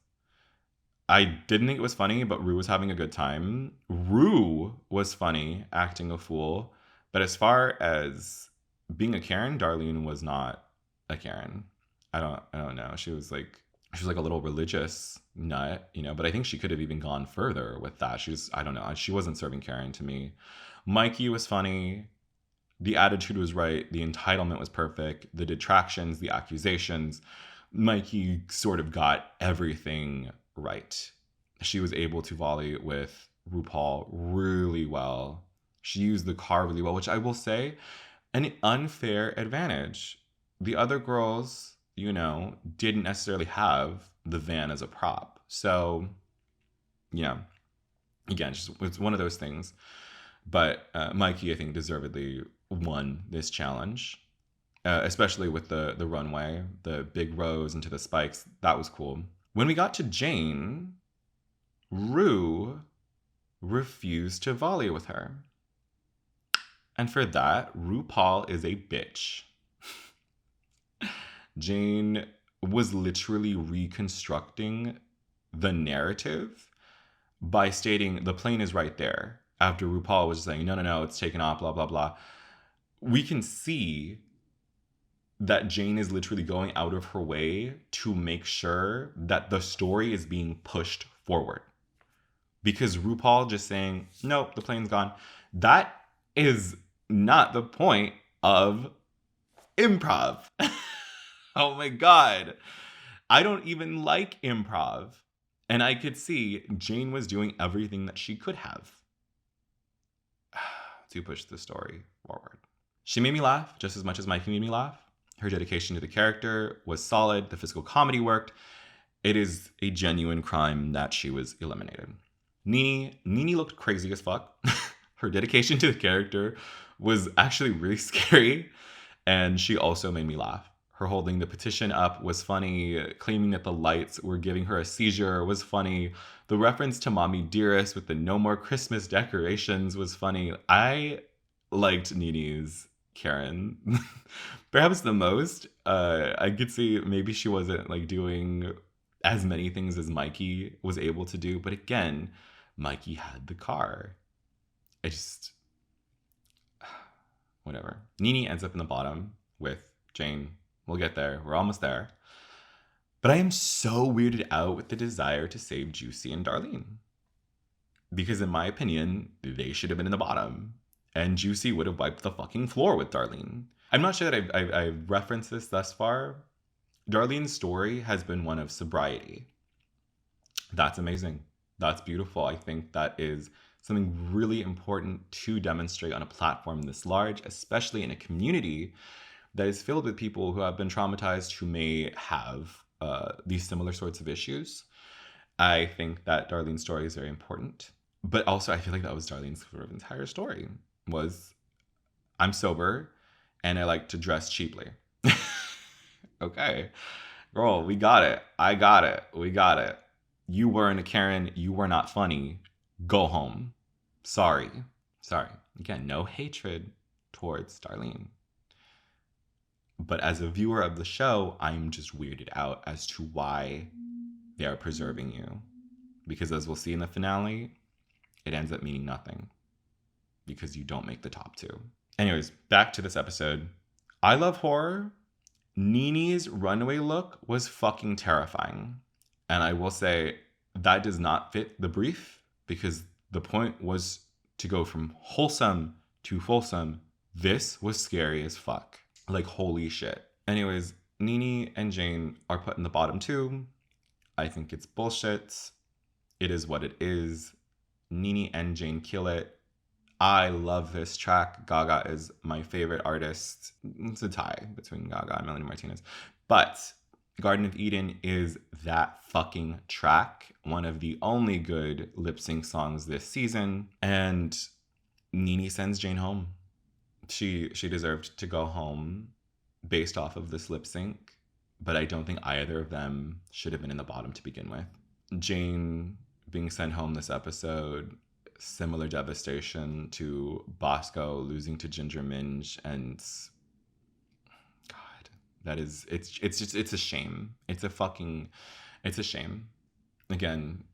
I didn't think it was funny, but Rue was having a good time. Rue was funny, acting a fool. But as far as being a Karen, Darlene was not a Karen. I don't know. She was like a little religious nut, but I think she could have even gone further with that. I don't know. She wasn't serving Karen to me. Mikey was funny. The attitude was right. The entitlement was perfect. The detractions, the accusations. Mikey sort of got everything right. She was able to volley with RuPaul really well. She used the car really well, which I will say, an unfair advantage. The other girls, didn't necessarily have the van as a prop. So, again, it's one of those things. But Mikey, I think, deservedly won this challenge, especially with the runway, the big rows into the spikes. That was cool. When we got to Jane, Rue refused to volley with her. And for that, RuPaul is a bitch. Jane was literally reconstructing the narrative by stating the plane is right there. After RuPaul was saying, no, it's taken off, blah, blah, blah. We can see that Jane is literally going out of her way to make sure that the story is being pushed forward. Because RuPaul just saying, nope, the plane's gone. That is not the point of improv. Oh my God. I don't even like improv. And I could see Jane was doing everything that she could have. to push the story forward. She made me laugh just as much as Mikey made me laugh. Her dedication to the character was solid. The physical comedy worked. It is a genuine crime that she was eliminated. Nene looked crazy as fuck. Her dedication to the character was actually really scary. And she also made me laugh. Her holding the petition up was funny. Claiming that the lights were giving her a seizure was funny. The reference to Mommy Dearest with the no more Christmas decorations was funny. I liked Nene's Karen perhaps the most. I could see maybe she wasn't like doing as many things as Mikey was able to do. But again, Mikey had the car. I just... whatever. Nene ends up in the bottom with Jane. We'll get there. We're almost there. But I am so weirded out with the desire to save Juicy and Darlene. Because in my opinion, they should have been in the bottom. And Juicy would have wiped the fucking floor with Darlene. I'm not sure that I've referenced this thus far. Darlene's story has been one of sobriety. That's amazing. That's beautiful. I think that is something really important to demonstrate on a platform this large, especially in a community that is filled with people who have been traumatized, who may have these similar sorts of issues. I think that Darlene's story is very important. But also, I feel like that was Darlene's sort of entire story, was I'm sober and I like to dress cheaply. Okay. Girl, we got it. I got it. We got it. You weren't a Karen. You were not funny. Go home. Sorry. Again, no hatred towards Darlene. But as a viewer of the show, I'm just weirded out as to why they are preserving you. Because as we'll see in the finale, it ends up meaning nothing. Because you don't make the top two. Anyways, back to this episode. I love horror. Nene's runway look was fucking terrifying. And I will say that does not fit the brief, because the point was to go from wholesome to fulsome. This was scary as fuck. Like, holy shit. Anyways, Nene and Jane are put in the bottom two. I think it's bullshit. It is what it is. Nene and Jane kill it. I love this track. Gaga is my favorite artist. It's a tie between Gaga and Melanie Martinez. But Garden of Eden is that fucking track. One of the only good lip sync songs this season. And Nene sends Jane home. She deserved to go home based off of this lip sync. But I don't think either of them should have been in the bottom to begin with. Jane being sent home this episode, similar devastation to Bosco losing to Ginger Minj, and God, that is, it's a shame. It's a shame. Again,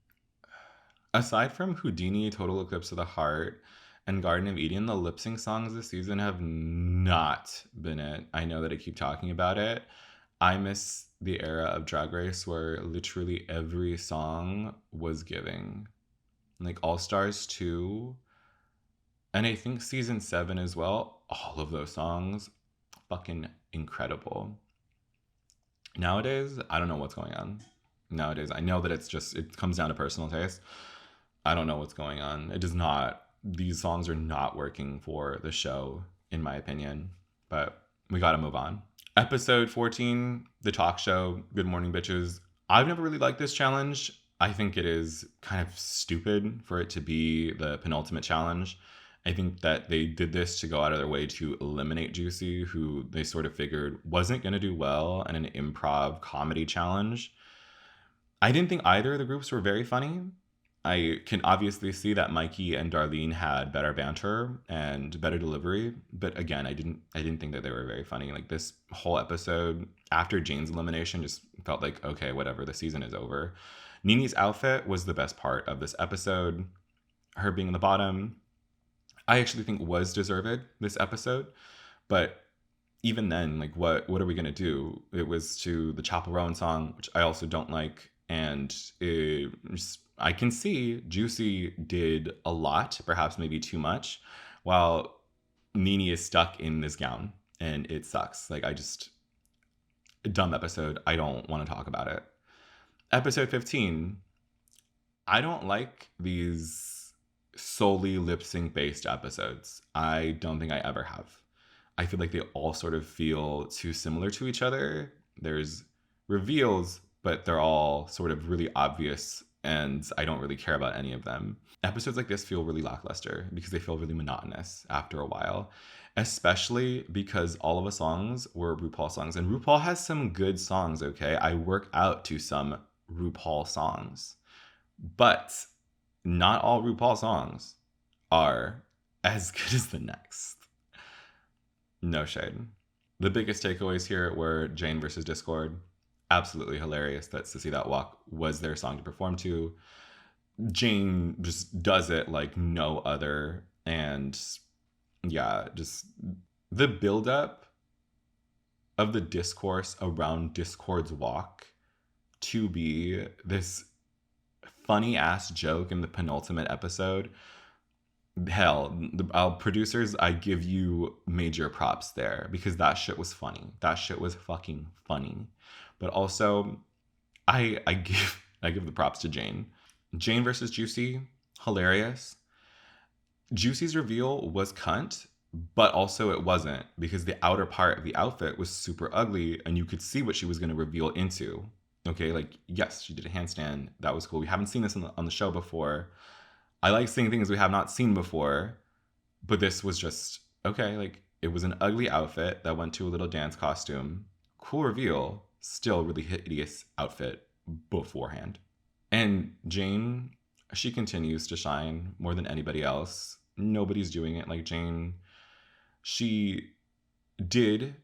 aside from Houdini, Total Eclipse of the Heart, and Garden of Eden, the lip sync songs this season have not been it. I know that I keep talking about it. I miss the era of Drag Race where literally every song was giving. Like All Stars 2, and I think season 7 as well. All of those songs, fucking incredible. Nowadays, I don't know what's going on. Nowadays, I know that it comes down to personal taste. I don't know what's going on. These songs are not working for the show, in my opinion. But we gotta move on. Episode 14, the talk show, Good Morning Bitches. I've never really liked this challenge. I think it is kind of stupid for it to be the penultimate challenge. I think that they did this to go out of their way to eliminate Juicy, who they sort of figured wasn't going to do well in an improv comedy challenge. I didn't think either of the groups were very funny. I can obviously see that Mikey and Darlene had better banter and better delivery, but again, I didn't think that they were very funny. Like, this whole episode after Jane's elimination just felt like, okay, whatever, the season is over. Nene's outfit was the best part of this episode. Her being in the bottom, I actually think was deserved this episode. But even then, like, what are we gonna do? It was to the Chappell Rowan song, which I also don't like, and I can see Juicy did a lot, perhaps maybe too much, while Nene is stuck in this gown, and it sucks. Like, a dumb episode. I don't want to talk about it. Episode 15, I don't like these solely lip sync based episodes. I don't think I ever have. I feel like they all sort of feel too similar to each other. There's reveals, but they're all sort of really obvious, and I don't really care about any of them. Episodes like this feel really lackluster because they feel really monotonous after a while, especially because all of the songs were RuPaul songs. And RuPaul has some good songs, okay? I work out to some RuPaul songs. But not all RuPaul songs are as good as the next. No shade. The biggest takeaways here were Jane versus Discord. Absolutely hilarious that Sissy That Walk was their song to perform to. Jane just does it like no other. And yeah, just the buildup of the discourse around Discord's walk to be this funny ass joke in the penultimate episode. Hell, producers, I give you major props there because that shit was funny. That shit was fucking funny. But also, I give the props to Jane. Jane versus Juicy, hilarious. Juicy's reveal was cunt, but also it wasn't because the outer part of the outfit was super ugly and you could see what she was going to reveal into. Okay, like, yes, she did a handstand. That was cool. We haven't seen this on the show before. I like seeing things we have not seen before, but this was just, okay, like, it was an ugly outfit that went to a little dance costume. Cool reveal, still really hideous outfit beforehand. And Jane, she continues to shine more than anybody else. Nobody's doing it like Jane. She did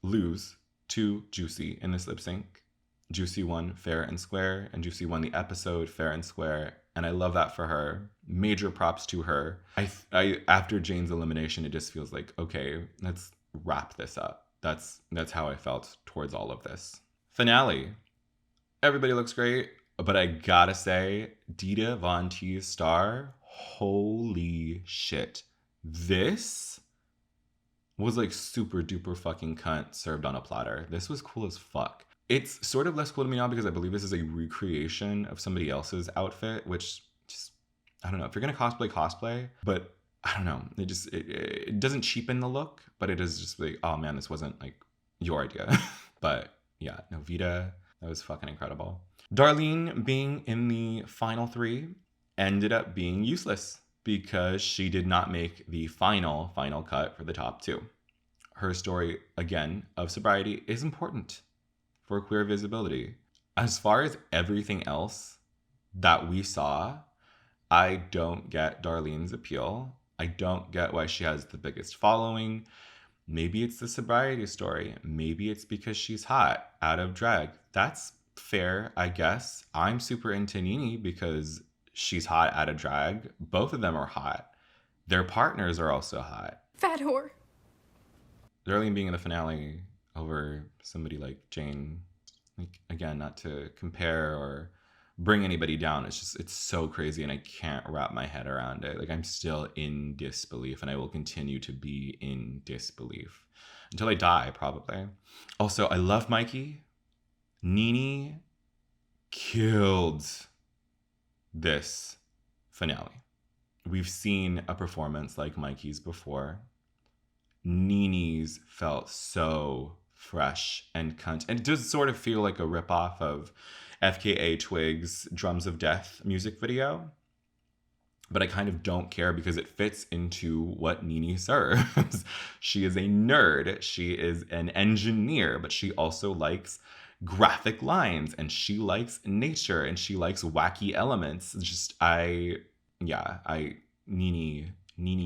lose to Juicy in this lip sync. Juicy won fair and square, and Juicy won the episode fair and square. And I love that for her. Major props to her. I after Jane's elimination, it just feels like, okay, let's wrap this up. That's how I felt towards all of this. Finale. Everybody looks great, but I gotta say, Dita Von Teese star, holy shit. This was like super duper fucking cunt served on a platter. This was cool as fuck. It's sort of less cool to me now because I believe this is a recreation of somebody else's outfit, which just, I don't know. If you're going to cosplay, but I don't know. It doesn't cheapen the look, but it is just like, oh man, this wasn't like your idea. But yeah, no, Vita, that was fucking incredible. Darlene being in the final three ended up being useless because she did not make the final cut for the top two. Her story, again, of sobriety is important for queer visibility. As far as everything else that we saw, I don't get Darlene's appeal. I don't get why she has the biggest following. Maybe it's the sobriety story. Maybe it's because she's hot out of drag. That's fair, I guess. I'm super into Nene because she's hot out of drag. Both of them are hot. Their partners are also hot. Fat whore. Darlene being in the finale over somebody like Jane, like, again, not to compare or bring anybody down, it's so crazy and I can't wrap my head around it. Like, I'm still in disbelief and I will continue to be in disbelief until I die, probably. Also, I love Mikey. Nene killed this finale. We've seen a performance like Mikey's before. Nene's felt so fresh and cunt. And it does sort of feel like a ripoff of FKA Twig's Drums of Death music video. But I kind of don't care because it fits into what Nene serves. She is a nerd. She is an engineer, but she also likes graphic lines and she likes nature and she likes wacky elements. Nene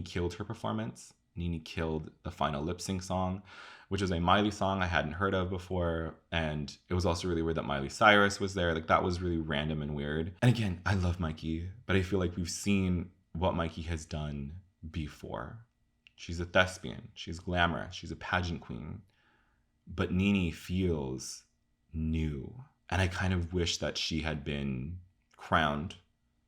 killed her performance. Nene killed the final lip sync song, which is a Miley song I hadn't heard of before. And it was also really weird that Miley Cyrus was there. Like, that was really random and weird. And again, I love Mikey, but I feel like we've seen what Mikey has done before. She's a thespian. She's glamorous. She's a pageant queen. But Nene feels new. And I kind of wish that she had been crowned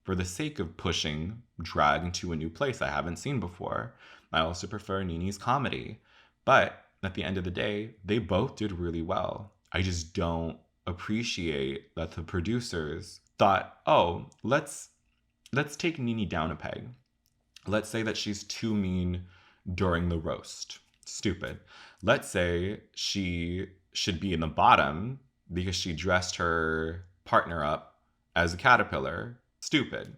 for the sake of pushing drag into a new place I haven't seen before. I also prefer Nene's comedy. But at the end of the day, they both did really well. I just don't appreciate that the producers thought, oh, let's take Nene down a peg. Let's say that she's too mean during the roast. Stupid. Let's say she should be in the bottom because she dressed her partner up as a caterpillar. Stupid.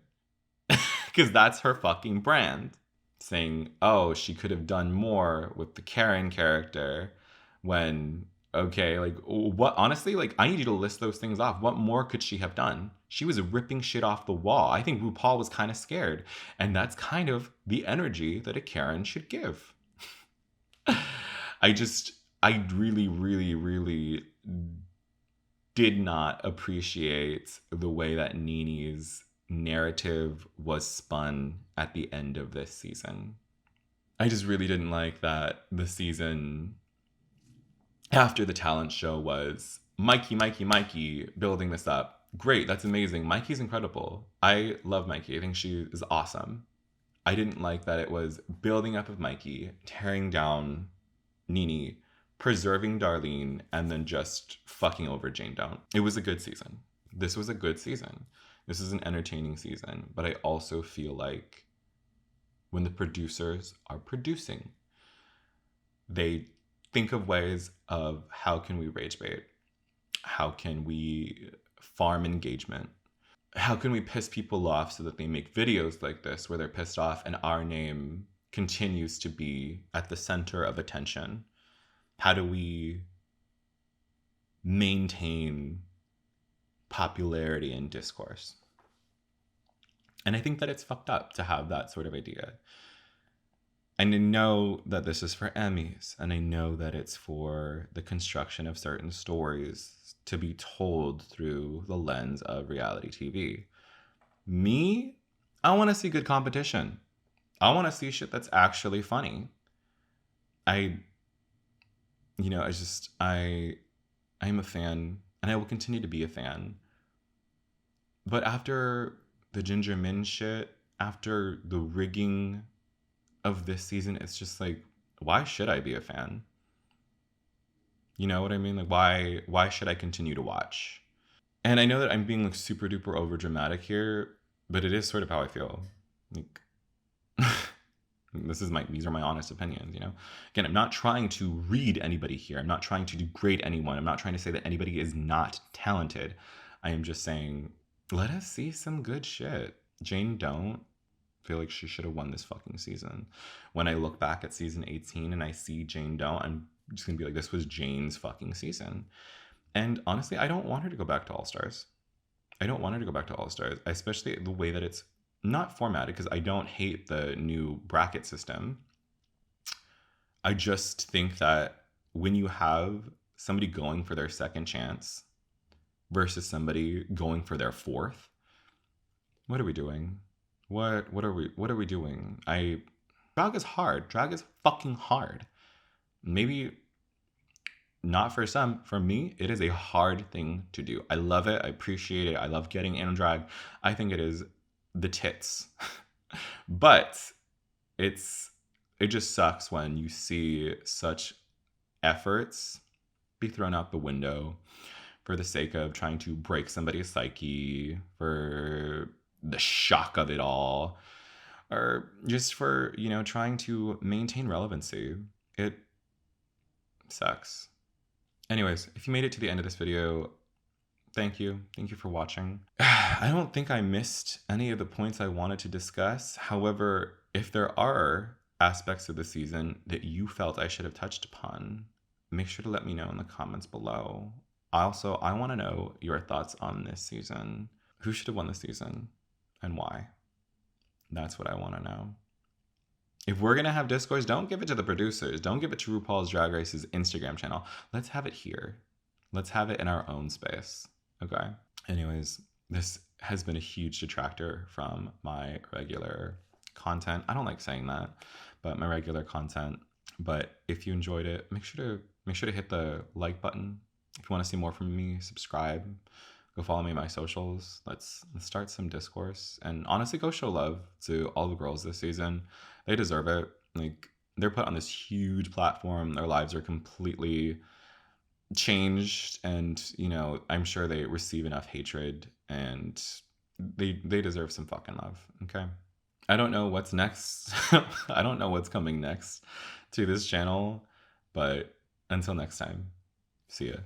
Because that's her fucking brand. Saying, oh, she could have done more with the Karen character when, okay, like, what, honestly, like, I need you to list those things off. What more could she have done? She was ripping shit off the wall. I think RuPaul was kind of scared. And that's kind of the energy that a Karen should give. I really, really, really did not appreciate the way that NeNe's narrative was spun at the end of this season. I just really didn't like that the season after the talent show was Mikey building this up. Great, that's amazing. Mikey's incredible. I love Mikey. I think she is awesome. I didn't like that it was building up of Mikey, tearing down NeNe, preserving Darlene, and then just fucking over Jane Don't. It was a good season. This was a good season. This is an entertaining season. But I also feel like when the producers are producing, they think of ways of how can we rage bait? How can we farm engagement? How can we piss people off so that they make videos like this where they're pissed off and our name continues to be at the center of attention? How do we maintain popularity and discourse? And I think that it's fucked up to have that sort of idea. And I know that this is for Emmys, and I know that it's for the construction of certain stories to be told through the lens of reality TV. Me, I want to see good competition. I want to see shit that's actually funny. I'm a fan, and I will continue to be a fan. But after the Ginger Min shit, after the rigging of this season, it's just like, why should I be a fan? You know what I mean? Like, why should I continue to watch? And I know that I'm being like super duper over dramatic here, but it is sort of how I feel. Like, these are my honest opinions, you know? Again, I'm not trying to read anybody here. I'm not trying to degrade anyone. I'm not trying to say that anybody is not talented. I am just saying, let us see some good shit. Jane Don't feel like she should have won this fucking season. When I look back at season 18 and I see Jane Don't, I'm just gonna be like, this was Jane's fucking season. And honestly, I don't want her to go back to All Stars. I don't want her to go back to All Stars, especially the way that it's not formatted, because I don't hate the new bracket system. I just think that when you have somebody going for their second chance versus somebody going for their fourth, what are we doing? What are we doing? Drag is hard. Drag is fucking hard. Maybe not for some. For me, it is a hard thing to do. I love it. I appreciate it. I love getting in drag. I think it is the tits. But it just sucks when you see such efforts be thrown out the window for the sake of trying to break somebody's psyche, for the shock of it all, or just for, trying to maintain relevancy. It sucks. Anyways, if you made it to the end of this video, thank you. Thank you for watching. I don't think I missed any of the points I wanted to discuss. However, if there are aspects of the season that you felt I should have touched upon, make sure to let me know in the comments below. Also, I want to know your thoughts on this season. Who should have won this season and why? That's what I want to know. If we're going to have discourse, don't give it to the producers. Don't give it to RuPaul's Drag Race's Instagram channel. Let's have it here. Let's have it in our own space. Okay? Anyways, this has been a huge detractor from my regular content. I don't like saying that, but my regular content. But if you enjoyed it, make sure to hit the like button. If you want to see more from me, subscribe. Go follow me on my socials. Let's start some discourse. And honestly, go show love to all the girls this season. They deserve it. Like, they're put on this huge platform. Their lives are completely changed. And, I'm sure they receive enough hatred. And they deserve some fucking love. Okay? I don't know what's next. I don't know what's coming next to this channel, but until next time, see ya.